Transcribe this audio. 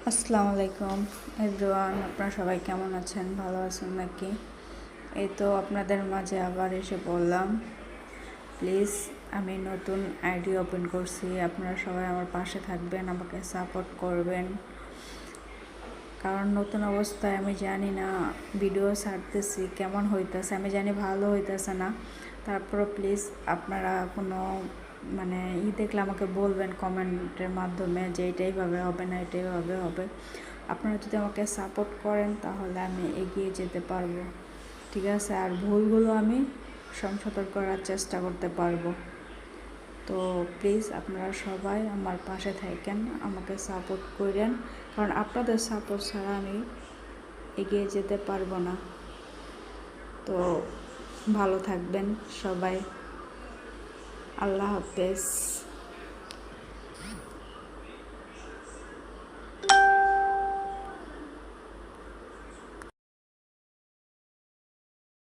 আসসালামু আলাইকুম এভরিওয়ান, আপনারা সবাই কেমন আছেন? ভালো আছেন নাকি? এই তো আপনাদের মাঝে আবার এসে বললাম। প্লিজ, আমি নতুন আইডি ওপেন করছি, আপনারা সবাই আমার পাশে থাকবেন, আমাকে সাপোর্ট করবেন। কারণ নতুন অবস্থায় আমি জানি না ভিডিও ছাড়তেছি কেমন হইতেছে, আমি জানি ভালো হইতেছে না। তারপরও প্লিজ আপনারা কোনো দেখলে আমাকে বলবেন কমেন্টের মাধ্যমে যে এটাইভাবে হবে না, এটাইভাবে হবে। আপনারা যদি আমাকে সাপোর্ট করেন তাহলে আমি এগিয়ে যেতে পারবো, ঠিক আছে? আর ভুলগুলো আমি সংশোধন করার চেষ্টা করতে পারবো। তো প্লিজ আপনারা সবাই আমার পাশে থাকেন, আমাকে সাপোর্ট করেন, কারণ আপনাদের সাপোর্ট ছাড়া আমি এগিয়ে যেতে পারবো না। তো ভালো থাকবেন সবাই, আল্লাহ হাফেজ।